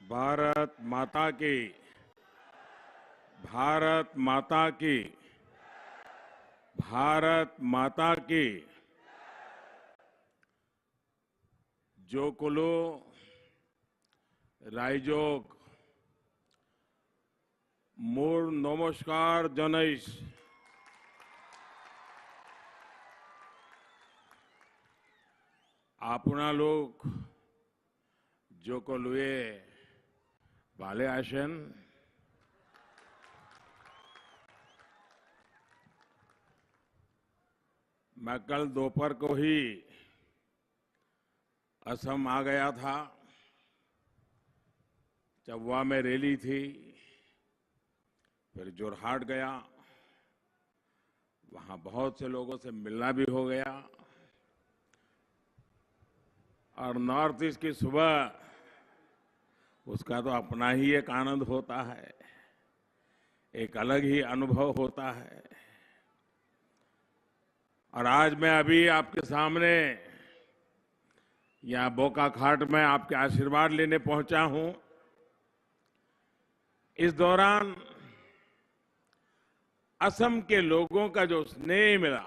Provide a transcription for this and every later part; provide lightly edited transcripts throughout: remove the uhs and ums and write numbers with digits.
भारत माता की। भारत माता की। भारत माता की। जोकुलो रायजोग मोर नमस्कार जनैश। आपणालोक जोकोलुए वाले आशन मैं कल दोपहर को ही असम आ गया था। चौवा में रैली थी, फिर जोरहाट गया, वहां बहुत से लोगों से मिलना भी हो गया। और नॉर्थ ईस्ट की सुबह उसका तो अपना ही एक आनंद होता है, एक अलग ही अनुभव होता है। और आज मैं अभी आपके सामने यहाँ बोकाखाट में आपके आशीर्वाद लेने पहुंचा हूं। इस दौरान असम के लोगों का जो स्नेह मिला,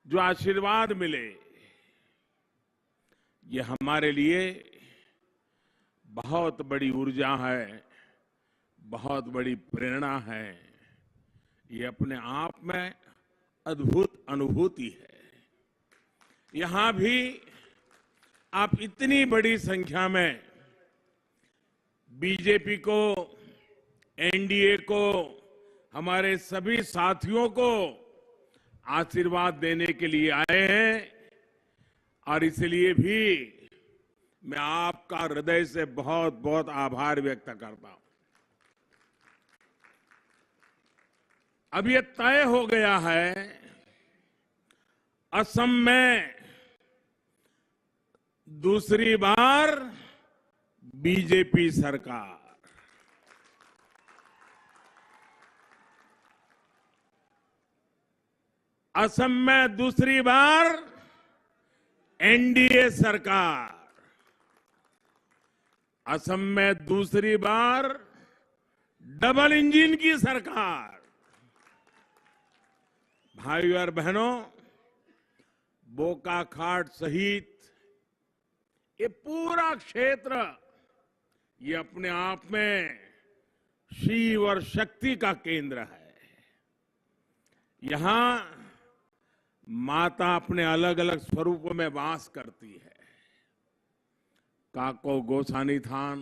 जो आशीर्वाद मिले, ये हमारे लिए बहुत बड़ी ऊर्जा है, बहुत बड़ी प्रेरणा है। ये अपने आप में अद्भुत अनुभूति है। यहां भी आप इतनी बड़ी संख्या में बीजेपी को, एनडीए को, हमारे सभी साथियों को आशीर्वाद देने के लिए आए हैं। और इसलिए भी मैं आपका हृदय से बहुत बहुत आभार व्यक्त करता हूं। अब ये तय हो गया है, असम में दूसरी बार बीजेपी सरकार। असम में दूसरी बार एनडीए सरकार। असम में दूसरी बार डबल इंजन की सरकार। भाइयों और बहनों, बोकाखाट सहित ये पूरा क्षेत्र, ये अपने आप में शिव और शक्ति का केंद्र है। यहां माता अपने अलग अलग स्वरूपों में वास करती है। काको गोसानी थान,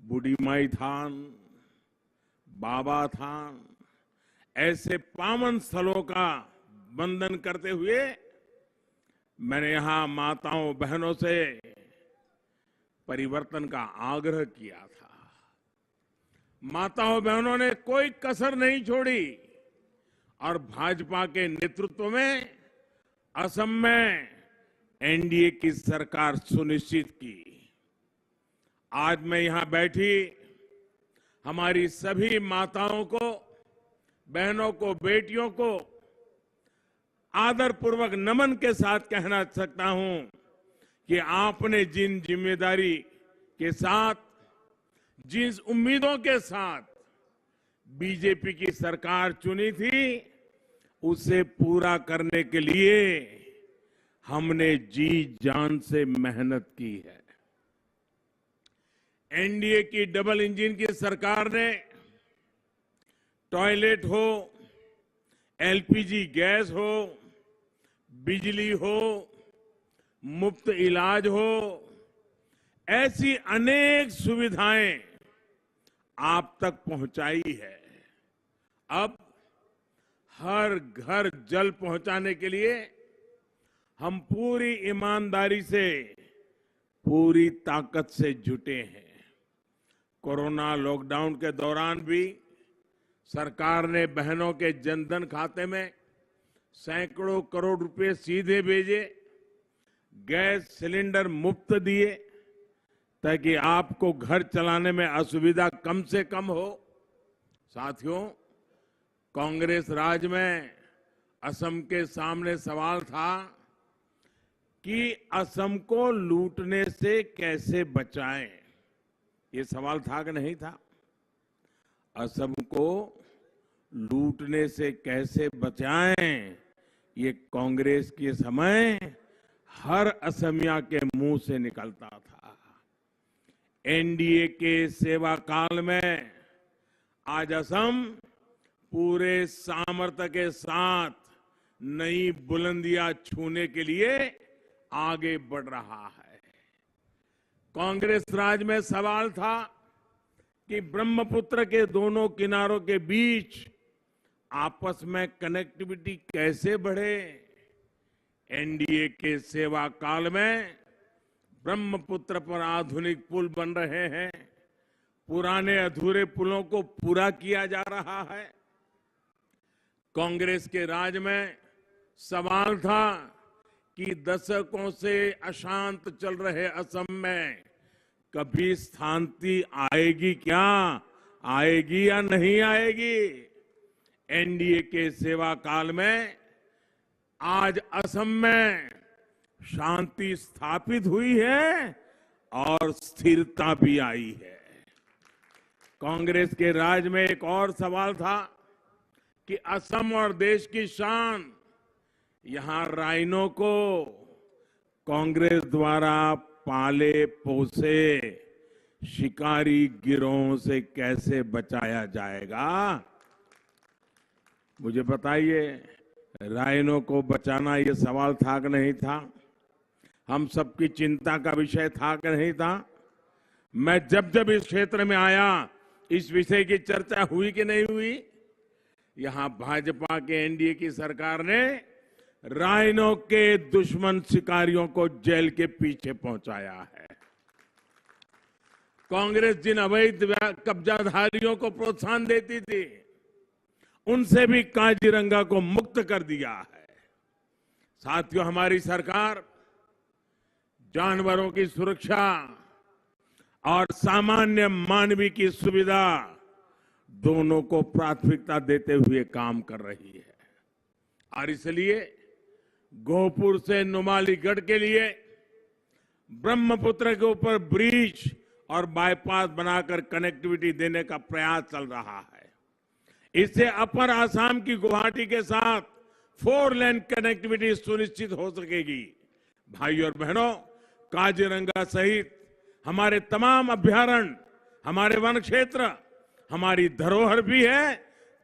बूढ़ी माई थान, बाबा थान, ऐसे पावन स्थलों का वंदन करते हुए मैंने यहां माताओं बहनों से परिवर्तन का आग्रह किया था। माताओं बहनों ने कोई कसर नहीं छोड़ी और भाजपा के नेतृत्व में असम में एनडीए की सरकार सुनिश्चित की। आज मैं यहां बैठी हमारी सभी माताओं को, बहनों को, बेटियों को आदरपूर्वक नमन के साथ कहना सकता हूं कि आपने जिन जिम्मेदारी के साथ, जिन उम्मीदों के साथ बीजेपी की सरकार चुनी थी, उसे पूरा करने के लिए हमने जी जान से मेहनत की है। एनडीए की डबल इंजन की सरकार ने टॉयलेट हो, एलपीजी गैस हो, बिजली हो, मुफ्त इलाज हो, ऐसी अनेक सुविधाएं आप तक पहुंचाई है। अब हर घर जल पहुंचाने के लिए हम पूरी ईमानदारी से, पूरी ताकत से जुटे हैं। कोरोना लॉकडाउन के दौरान भी सरकार ने बहनों के जनधन खाते में सैकड़ों करोड़ रुपए सीधे भेजे, गैस सिलेंडर मुफ्त दिए ताकि आपको घर चलाने में असुविधा कम से कम हो। साथियों, कांग्रेस राज में असम के सामने सवाल था कि असम को लूटने से कैसे बचाएं, ये सवाल था कि नहीं था? असम को लूटने से कैसे बचाएं, ये कांग्रेस के समय हर असमिया के मुंह से निकलता था। एनडीए के सेवा काल में आज असम पूरे सामर्थ्य के साथ नई बुलंदियां छूने के लिए आगे बढ़ रहा है। कांग्रेस राज में सवाल था कि ब्रह्मपुत्र के दोनों किनारों के बीच आपस में कनेक्टिविटी कैसे बढ़े। एनडीए के सेवा काल में ब्रह्मपुत्र पर आधुनिक पुल बन रहे हैं, पुराने अधूरे पुलों को पूरा किया जा रहा है। कांग्रेस के राज में सवाल था कि दशकों से अशांत चल रहे असम में कभी शांति आएगी क्या, आएगी या नहीं आएगी। एनडीए के सेवा काल में आज असम में शांति स्थापित हुई है और स्थिरता भी आई है। कांग्रेस के राज में एक और सवाल था कि असम और देश की शान, यहां राइनो को कांग्रेस द्वारा पाले पोसे शिकारी गिरोहों से कैसे बचाया जाएगा। मुझे बताइए, राइनो को बचाना ये सवाल था कि नहीं था? हम सबकी चिंता का विषय था कि नहीं था? मैं जब जब इस क्षेत्र में आया, इस विषय की चर्चा हुई कि नहीं हुई? यहां भाजपा के एनडीए की सरकार ने राइनो के दुश्मन शिकारियों को जेल के पीछे पहुंचाया है। कांग्रेस जिन अवैध कब्जाधारियों को प्रोत्साहन देती थी, उनसे भी काजीरंगा को मुक्त कर दिया है। साथियों, हमारी सरकार जानवरों की सुरक्षा और सामान्य मानवीय की सुविधा दोनों को प्राथमिकता देते हुए काम कर रही है। और इसलिए गोहपुर से नुमालीगढ़ के लिए ब्रह्मपुत्र के ऊपर ब्रिज और बाईपास बनाकर कनेक्टिविटी देने का प्रयास चल रहा है। इससे अपर आसाम की गुवाहाटी के साथ 4 लेन कनेक्टिविटी सुनिश्चित हो सकेगी। भाइयों और बहनों, काजीरंगा सहित हमारे तमाम अभयारण्य, हमारे वन क्षेत्र हमारी धरोहर भी है,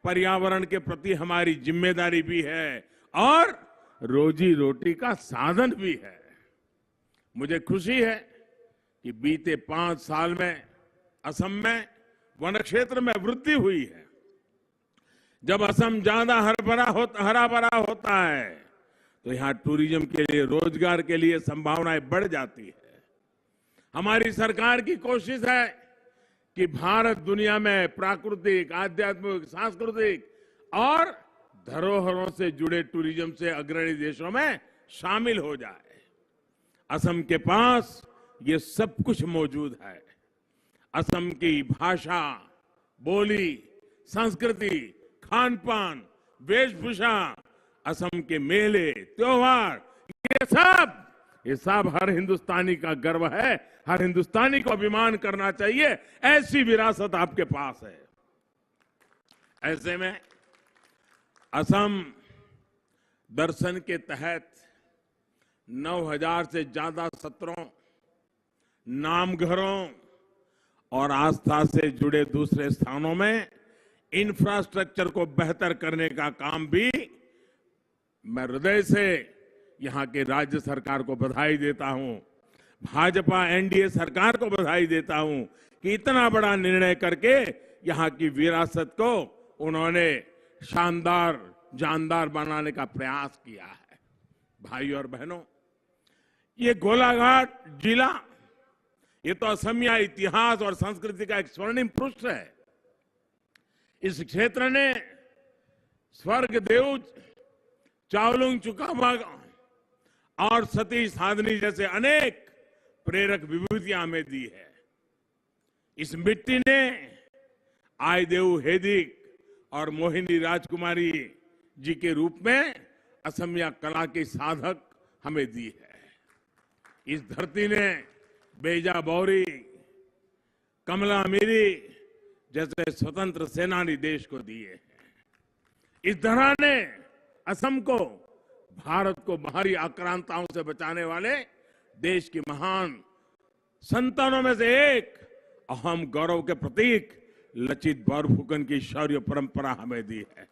पर्यावरण के प्रति हमारी जिम्मेदारी भी है और रोजी रोटी का साधन भी है। मुझे खुशी है कि बीते 5 साल में असम में वन क्षेत्र में वृद्धि हुई है। जब असम ज्यादा हरा भरा होता है तो यहां टूरिज्म के लिए, रोजगार के लिए संभावनाएं बढ़ जाती है। हमारी सरकार की कोशिश है कि भारत दुनिया में प्राकृतिक, आध्यात्मिक, सांस्कृतिक और धरोहरों से जुड़े टूरिज्म से अग्रणी देशों में शामिल हो जाए। असम के पास ये सब कुछ मौजूद है। असम की भाषा, बोली, संस्कृति, खान पान, वेशभूषा, असम के मेले, त्योहार, ये सब हर हिंदुस्तानी का गर्व है। हर हिंदुस्तानी को अभिमान करना चाहिए, ऐसी विरासत आपके पास है। ऐसे में असम दर्शन के तहत 9,000 से ज्यादा सत्रों, नामघरों और आस्था से जुड़े दूसरे स्थानों में इंफ्रास्ट्रक्चर को बेहतर करने का काम भी मैं हृदय से यहां के राज्य सरकार को बधाई देता हूं, भाजपा एनडीए सरकार को बधाई देता हूं कि इतना बड़ा निर्णय करके यहां की विरासत को उन्होंने शानदार, जानदार बनाने का प्रयास किया है। भाइयों और बहनों, ये गोलाघाट जिला, ये तो असमिया इतिहास और संस्कृति का एक स्वर्णिम पृष्ठ है। इस क्षेत्र ने स्वर्ग देव चावलुंग चुकामा और सती साधनी जैसे अनेक प्रेरक विभूतियां हमें दी है। इस मिट्टी ने आयदेव हेदिक और मोहिनी राजकुमारी जी के रूप में असमिया कला की साधक हमें दी है। इस धरती ने बेजा बौरी, कमला मीरी जैसे स्वतंत्र सेनानी देश को दिए हैं। इस धरा ने असम को भारत को बाहरी आक्रांताओं से बचाने वाले देश की महान संतानों में से एक अहम गौरव के प्रतीक लचित बोरफुकन की शौर्य परंपरा हमें दी है।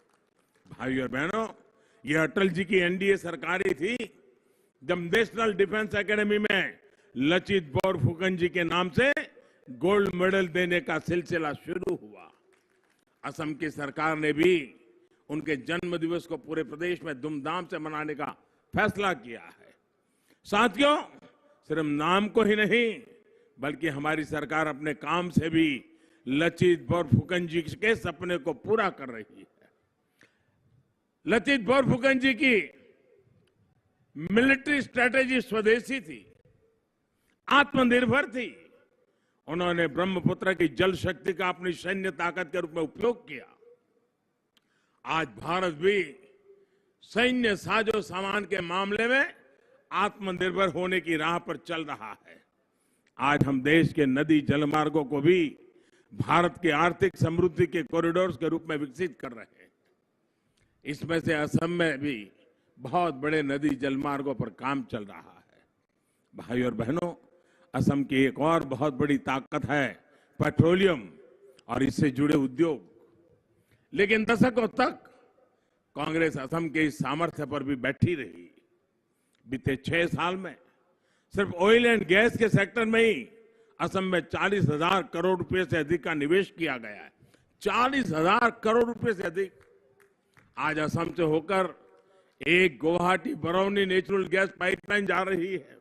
भाइयों और बहनों, यह अटल जी की एनडीए सरकार ही थी जब नेशनल डिफेंस एकेडमी में लचित बोरफुकन जी के नाम से गोल्ड मेडल देने का सिलसिला शुरू हुआ। असम की सरकार ने भी उनके जन्म दिवस को पूरे प्रदेश में धूमधाम से मनाने का फैसला किया है। साथियों, सिर्फ नाम को ही नहीं बल्कि हमारी सरकार अपने काम से भी लचित बोरफुकन जी के सपने को पूरा कर रही है। लचित बोरफुकन जी की मिलिट्री स्ट्रेटेजी स्वदेशी थी, आत्मनिर्भर थी। उन्होंने ब्रह्मपुत्र की जल शक्ति का अपनी सैन्य ताकत के रूप में उपयोग किया। आज भारत भी सैन्य साजो सामान के मामले में आत्मनिर्भर होने की राह पर चल रहा है। आज हम देश के नदी जलमार्गों को भी भारत की आर्थिक समृद्धि के कॉरिडोर्स के रूप में विकसित कर रहे हैं। इसमें से असम में भी बहुत बड़े नदी जलमार्गों पर काम चल रहा है। भाइयों और बहनों, असम की एक और बहुत बड़ी ताकत है पेट्रोलियम और इससे जुड़े उद्योग। लेकिन दशकों तक कांग्रेस असम के इस सामर्थ्य पर भी बैठी रही। बीते 6 साल में सिर्फ ऑयल एंड गैस के सेक्टर में ही असम में 40,000 करोड़ रुपए से अधिक का निवेश किया गया है। 40,000 करोड़ रुपए से अधिक। आज असम से होकर एक Guwahati Barauni natural gas pipeline जा रही है।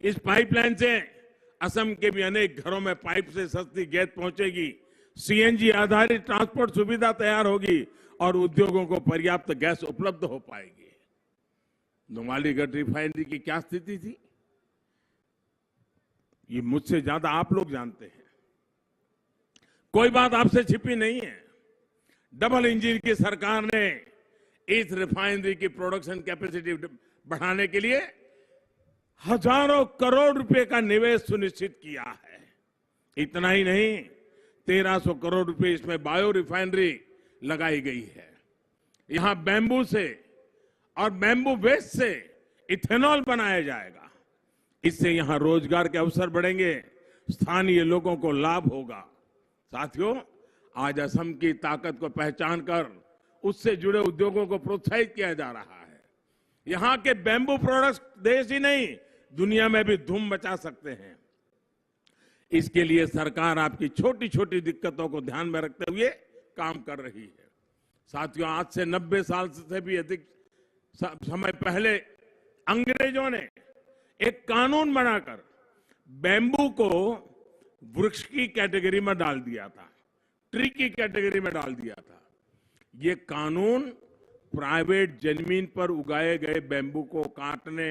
इस पाइपलाइन से असम के भी अनेक घरों में पाइप से सस्ती गैस पहुंचेगी, सीएनजी आधारित ट्रांसपोर्ट सुविधा तैयार होगी और उद्योगों को पर्याप्त गैस उपलब्ध हो पाएगी। नुमालीगढ़ रिफाइनरी की क्या स्थिति थी, ये मुझसे ज्यादा आप लोग जानते हैं। कोई बात आपसे छिपी नहीं है। डबल इंजन की सरकार ने इस रिफाइनरी की प्रोडक्शन कैपेसिटी बढ़ाने के लिए हजारों करोड़ रुपए का निवेश सुनिश्चित किया है। इतना ही नहीं, 1300 करोड़ रुपए इसमें बायो रिफाइनरी लगाई गई है। यहां बैम्बू से और बैम्बू वेस्ट से इथेनॉल बनाया जाएगा। इससे यहां रोजगार के अवसर बढ़ेंगे, स्थानीय लोगों को लाभ होगा। साथियों, आज असम की ताकत को पहचान कर उससे जुड़े उद्योगों को प्रोत्साहित किया जा रहा है। यहां के बैम्बू प्रोडक्ट्स देश ही नहीं दुनिया में भी धूम मचा सकते हैं। इसके लिए सरकार आपकी छोटी छोटी दिक्कतों को ध्यान में रखते हुए काम कर रही है। साथियों, आज से 90 साल से भी अधिक समय पहले अंग्रेजों ने एक कानून बनाकर बैम्बू को वृक्ष की कैटेगरी में डाल दिया था, ट्री की कैटेगरी में डाल दिया था। ये कानून प्राइवेट जमीन पर उगाए गए बैम्बू को काटने,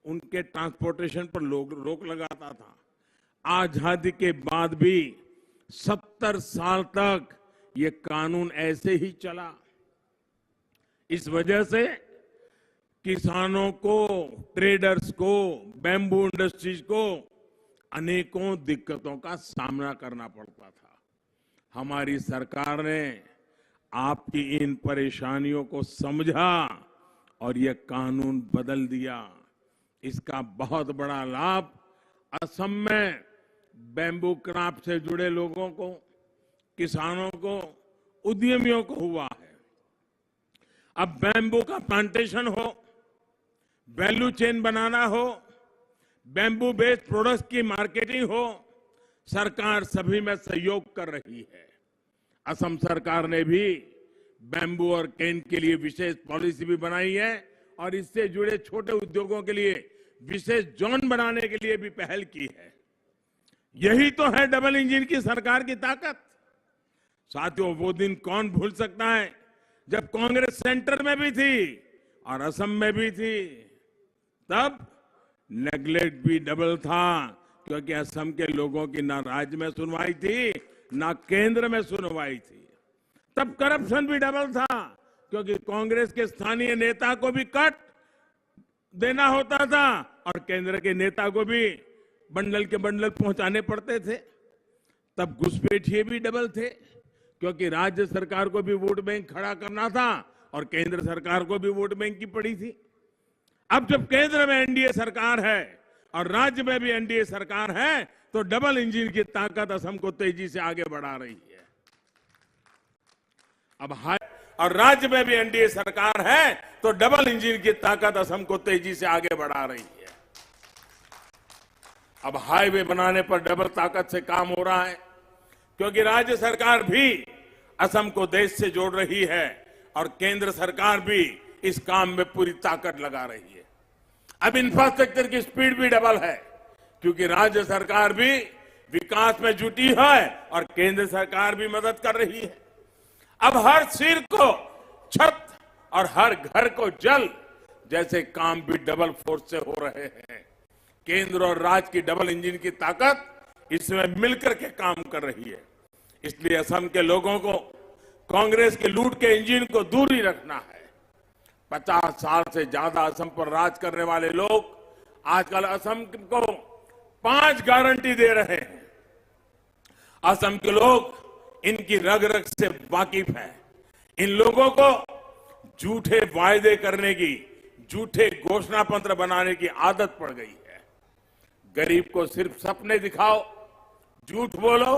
उनके ट्रांसपोर्टेशन पर रोक लगाता था। आजादी के बाद भी 70 साल तक ये कानून ऐसे ही चला। इस वजह से किसानों को, ट्रेडर्स को, बैम्बू इंडस्ट्रीज को अनेकों दिक्कतों का सामना करना पड़ता था। हमारी सरकार ने आपकी इन परेशानियों को समझा और ये कानून बदल दिया। इसका बहुत बड़ा लाभ असम में बैम्बू क्राफ्ट से जुड़े लोगों को, किसानों को, उद्यमियों को हुआ है। अब बैम्बू का प्लांटेशन हो, वैल्यू चेन बनाना हो, बैम्बू बेस्ड प्रोडक्ट्स की मार्केटिंग हो, सरकार सभी में सहयोग कर रही है। असम सरकार ने भी बैम्बू और केन के लिए विशेष पॉलिसी भी बनाई है और इससे जुड़े छोटे उद्योगों के लिए विशेष जोन बनाने के लिए भी पहल की है। यही तो है डबल इंजन की सरकार की ताकत। साथियों, वो दिन कौन भूल सकता है जब कांग्रेस सेंटर में भी थी और असम में भी थी। तब नेगलेक्ट भी डबल था, क्योंकि असम के लोगों की ना राज्य में सुनवाई थी ना केंद्र में सुनवाई थी। तब करप्शन भी डबल था, क्योंकि कांग्रेस के स्थानीय नेता को भी कट देना होता था और केंद्र के नेता को भी बंडल के बंडल पहुंचाने पड़ते थे। तब घुसपैठिए भी डबल थे, क्योंकि राज्य सरकार को भी वोट बैंक खड़ा करना था और केंद्र सरकार को भी वोट बैंक की पड़ी थी। अब जब केंद्र में एनडीए सरकार है और राज्य में भी एनडीए सरकार है, तो डबल इंजन की ताकत असम को तेजी से आगे बढ़ा रही है। और राज्य में भी एनडीए सरकार है, तो डबल इंजन की ताकत असम को तेजी से आगे बढ़ा रही है। अब हाईवे बनाने पर डबल ताकत से काम हो रहा है, क्योंकि राज्य सरकार भी असम को देश से जोड़ रही है और केंद्र सरकार भी इस काम में पूरी ताकत लगा रही है। अब इंफ्रास्ट्रक्चर की स्पीड भी डबल है, क्योंकि राज्य सरकार भी विकास में जुटी है और केंद्र सरकार भी मदद कर रही है। अब हर सिर को छत और हर घर को जल जैसे काम भी डबल फोर्स से हो रहे हैं। केंद्र और राज्य की डबल इंजन की ताकत इसमें मिलकर के काम कर रही है। इसलिए असम के लोगों को कांग्रेस के लूट के इंजन को दूर ही रखना है। 50 साल से ज्यादा असम पर राज करने वाले लोग आजकल असम को 5 गारंटी दे रहे हैं। असम के लोग इनकी रग रग से वाकिफ है। इन लोगों को झूठे वायदे करने की, झूठे घोषणा पत्र बनाने की आदत पड़ गई है। गरीब को सिर्फ सपने दिखाओ, झूठ बोलो,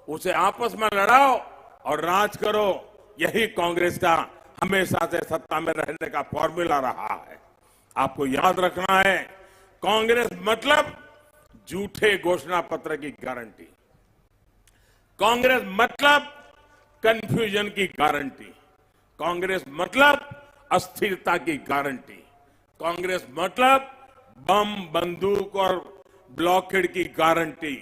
उसे आपस में लड़ाओ और राज करो। यही कांग्रेस का हमेशा से सत्ता में रहने का फॉर्मूला रहा है। आपको याद रखना है, कांग्रेस मतलब झूठे घोषणा पत्र की गारंटी, कांग्रेस मतलब कंफ्यूजन की गारंटी, कांग्रेस मतलब अस्थिरता की गारंटी, कांग्रेस मतलब बम, बंदूक और ब्लॉकेड की गारंटी,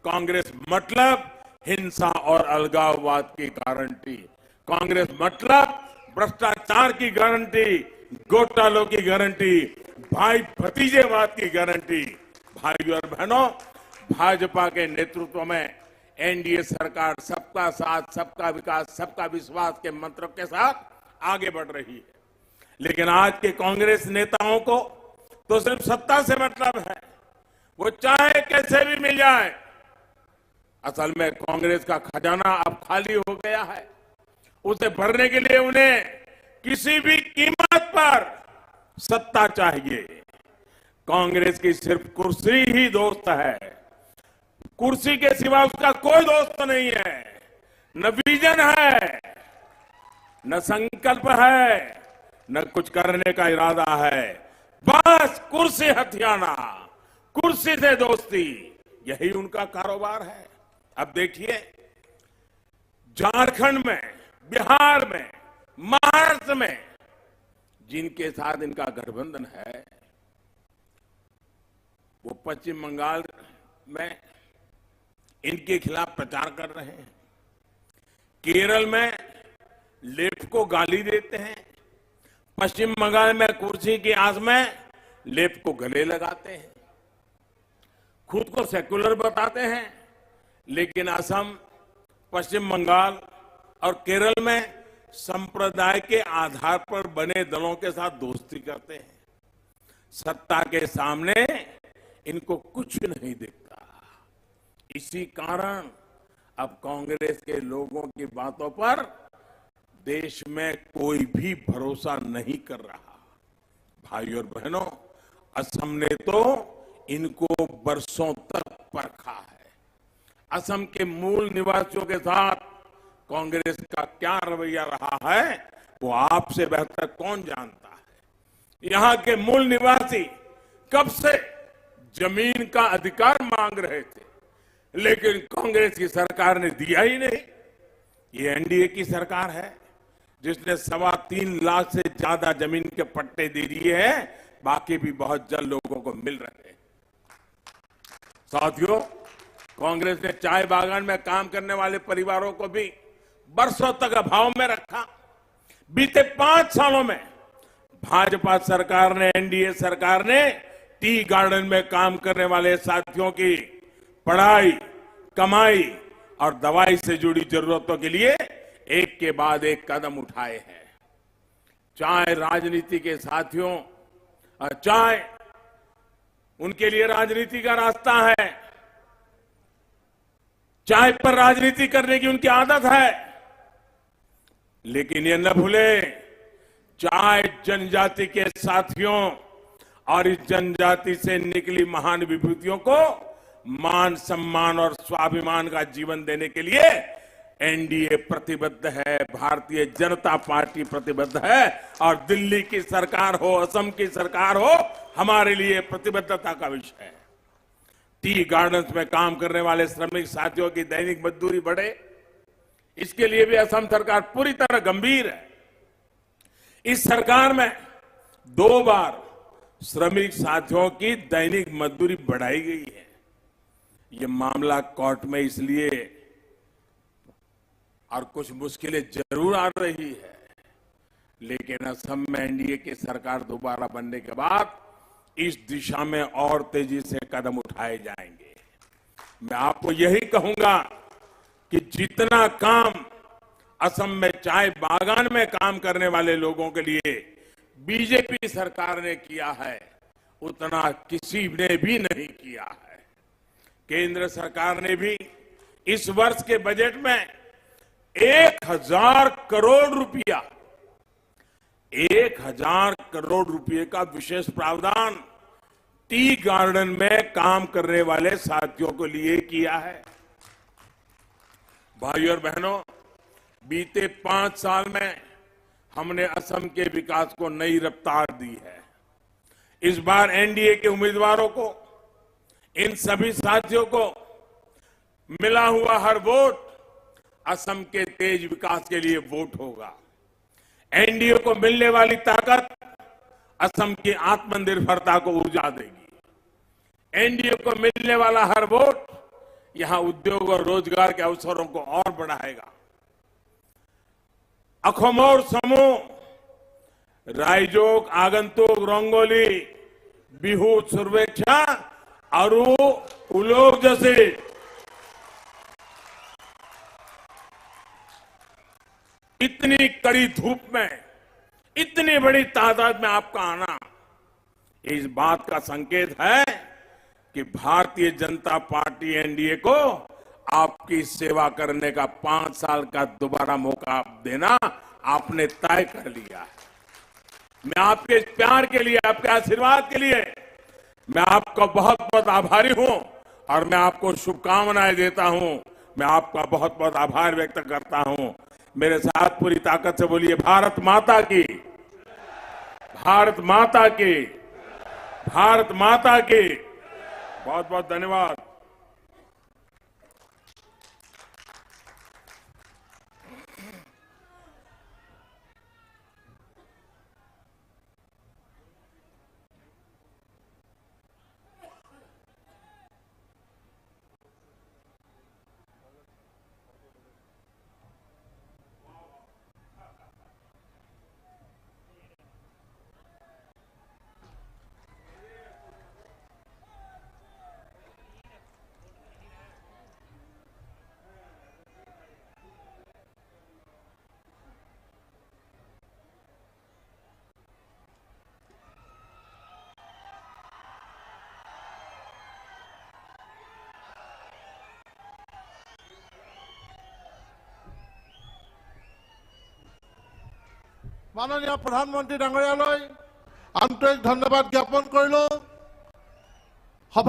कांग्रेस मतलब हिंसा और अलगाववाद की गारंटी, कांग्रेस मतलब भ्रष्टाचार की गारंटी, घोटालों की गारंटी, भाई भतीजेवाद की गारंटी। भाइयों और बहनों, भाजपा के नेतृत्व में एनडीए सरकार सबका साथ, सबका विकास, सबका विश्वास के मंत्र के साथ आगे बढ़ रही है। लेकिन आज के कांग्रेस नेताओं को तो सिर्फ सत्ता से मतलब है, वो चाहे कैसे भी मिल जाए। असल में कांग्रेस का खजाना अब खाली हो गया है। उसे भरने के लिए उन्हें किसी भी कीमत पर सत्ता चाहिए। कांग्रेस की सिर्फ कुर्सी ही दोस्त है, कुर्सी के सिवा उसका कोई दोस्त नहीं है। न विजन है, न संकल्प है, न कुछ करने का इरादा है। बस कुर्सी हथियाना, कुर्सी से दोस्ती, यही उनका कारोबार है। अब देखिए, झारखंड में, बिहार में, महाराष्ट्र में जिनके साथ इनका गठबंधन है, वो पश्चिम बंगाल में इनके खिलाफ प्रचार कर रहे हैं। केरल में लेफ्ट को गाली देते हैं। पश्चिम बंगाल में कुर्सी की आस में लेफ्ट को गले लगाते हैं। खुद को सेक्युलर बताते हैं, लेकिन असम, पश्चिम बंगाल और केरल में संप्रदाय के आधार पर बने दलों के साथ दोस्ती करते हैं। सत्ता के सामने इनको कुछ नहीं दिखता। इसी कारण अब कांग्रेस के लोगों की बातों पर देश में कोई भी भरोसा नहीं कर रहा। भाइयों और बहनों, असम ने तो इनको बरसों तक परखा है। असम के मूल निवासियों के साथ कांग्रेस का क्या रवैया रहा है, वो आपसे बेहतर कौन जानता है। यहां के मूल निवासी कब से जमीन का अधिकार मांग रहे थे, लेकिन कांग्रेस की सरकार ने दिया ही नहीं। ये एनडीए की सरकार है जिसने 3.25 लाख से ज्यादा जमीन के पट्टे दे दिए हैं। बाकी भी बहुत जल्द लोगों को मिल रहे हैं। साथियों, कांग्रेस ने चाय बागान में काम करने वाले परिवारों को भी बरसों तक अभाव में रखा। बीते 5 सालों में भाजपा सरकार ने, एनडीए सरकार ने टी गार्डन में काम करने वाले साथियों की पढ़ाई, कमाई और दवाई से जुड़ी जरूरतों के लिए एक के बाद एक कदम उठाए हैं। चाहे राजनीति के साथियों, और चाय उनके लिए राजनीति का रास्ता है, चाय पर राजनीति करने की उनकी आदत है। लेकिन ये न भूले, चाय जनजाति के साथियों और इस जनजाति से निकली महान विभूतियों को मान, सम्मान और स्वाभिमान का जीवन देने के लिए एनडीए प्रतिबद्ध है, भारतीय जनता पार्टी प्रतिबद्ध है। और दिल्ली की सरकार हो, असम की सरकार हो, हमारे लिए प्रतिबद्धता का विषय है। टी गार्डन्स में काम करने वाले श्रमिक साथियों की दैनिक मजदूरी बढ़े, इसके लिए भी असम सरकार पूरी तरह गंभीर है। इस सरकार में 2 बार श्रमिक साथियों की दैनिक मजदूरी बढ़ाई गई है। ये मामला कोर्ट में इसलिए और कुछ मुश्किलें जरूर आ रही है, लेकिन असम में एनडीए की सरकार दोबारा बनने के बाद इस दिशा में और तेजी से कदम उठाए जाएंगे। मैं आपको यही कहूंगा कि जितना काम असम में चाय बागान में काम करने वाले लोगों के लिए बीजेपी सरकार ने किया है, उतना किसी ने भी नहीं किया है। केंद्र सरकार ने भी इस वर्ष के बजट में 1000 करोड़ रुपया, 1000 करोड़ रुपए का विशेष प्रावधान टी गार्डन में काम करने वाले साथियों को लिए किया है। भाइयों और बहनों, बीते 5 साल में हमने असम के विकास को नई रफ्तार दी है। इस बार एनडीए के उम्मीदवारों को, इन सभी साथियों को मिला हुआ हर वोट असम के तेज विकास के लिए वोट होगा। एनडीए को मिलने वाली ताकत असम की आत्मनिर्भरता को ऊर्जा देगी। एनडीए को मिलने वाला हर वोट यहां उद्योग और रोजगार के अवसरों को और बढ़ाएगा। अखोमोर समूह, रायजोग, आगंतुक, रंगोली, बिहू, सुरवेक्षा, अरु, उलोग जैसे इतनी कड़ी धूप में इतनी बड़ी तादाद में आपका आना इस बात का संकेत है कि भारतीय जनता पार्टी एनडीए को आपकी सेवा करने का 5 साल का दोबारा मौका देना आपने तय कर लिया है। मैं आपके प्यार के लिए, आपके आशीर्वाद के लिए मैं आपका बहुत बहुत आभारी हूं और मैं आपको शुभकामनाएं देता हूं। मैं आपका बहुत बहुत आभार व्यक्त करता हूं। मेरे साथ पूरी ताकत से बोलिए, भारत माता की, भारत माता की, भारत माता की। बहुत बहुत धन्यवाद। माननीय प्रधानमंत्री डांगरियाলৈ आंतरिक धन्यवाद ज्ञापन करिलो।